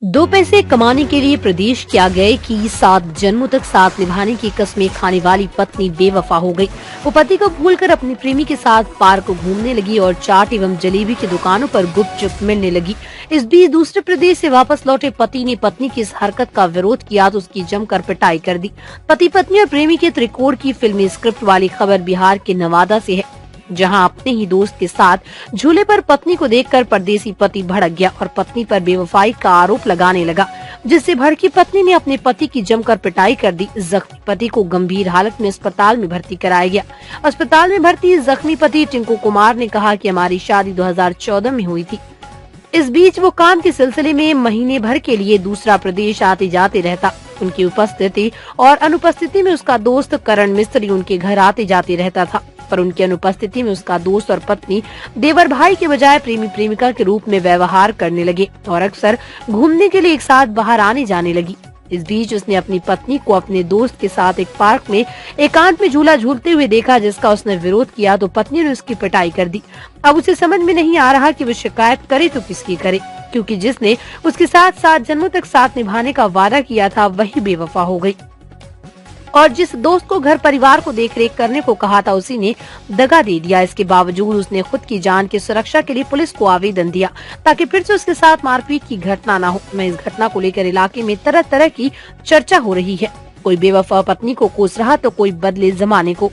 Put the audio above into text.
दो पैसे कमाने के लिए प्रदेश क्या गए कि 7 जन्मों तक साथ निभाने की कस्में खाने वाली पत्नी बेवफा हो गई। वो पति को भूलकर अपनी प्रेमी के साथ पार्क घूमने लगी और चाट एवं जलेबी की दुकानों पर गुपचुप मिलने लगी। इस बीच दूसरे प्रदेश से वापस लौटे पति ने पत्नी की इस हरकत का विरोध किया तो उसकी जमकर पिटाई कर दी। पति पत्नी और प्रेमी के त्रिकोण की फिल्मी स्क्रिप्ट वाली खबर बिहार के नवादा से है, जहां अपने ही दोस्त के साथ झूले पर पत्नी को देखकर परदेसी पति भड़क गया और पत्नी पर बेवफाई का आरोप लगाने लगा, जिससे भड़की पत्नी ने अपने पति की जमकर पिटाई कर दी। जख्मी पति को गंभीर हालत में अस्पताल में भर्ती कराया गया। अस्पताल में भर्ती जख्मी पति टिंकू कुमार ने कहा कि हमारी शादी 2014 में हुई थी। इस बीच वो काम के सिलसिले में महीने भर के लिए दूसरा प्रदेश आते जाते रहता। उनकी उपस्थिति और अनुपस्थिति में उसका दोस्त करण मिस्त्री उनके घर आते जाते रहता था, पर उनकी अनुपस्थिति में उसका दोस्त और पत्नी देवर भाई के बजाय प्रेमी प्रेमिका के रूप में व्यवहार करने लगे और अक्सर घूमने के लिए एक साथ बाहर आने जाने लगी। इस बीच उसने अपनी पत्नी को अपने दोस्त के साथ एक पार्क में एकांत में झूला झूलते हुए देखा, जिसका उसने विरोध किया तो पत्नी ने उसकी पिटाई कर दी। अब उसे समझ में नहीं आ रहा कि वो शिकायत करे तो किसकी करे, क्योंकि जिसने उसके साथ 7 जन्मों तक साथ निभाने का वादा किया था वही बेवफा हो गई और जिस दोस्त को घर परिवार को देखरेख करने को कहा था उसी ने दगा दे दिया। इसके बावजूद उसने खुद की जान की सुरक्षा के लिए पुलिस को आवेदन दिया ताकि फिर से उसके साथ मारपीट की घटना न हो। मैं इस घटना को लेकर इलाके में तरह तरह की चर्चा हो रही है। कोई बेवफा पत्नी को कोस रहा तो कोई बदले जमाने को।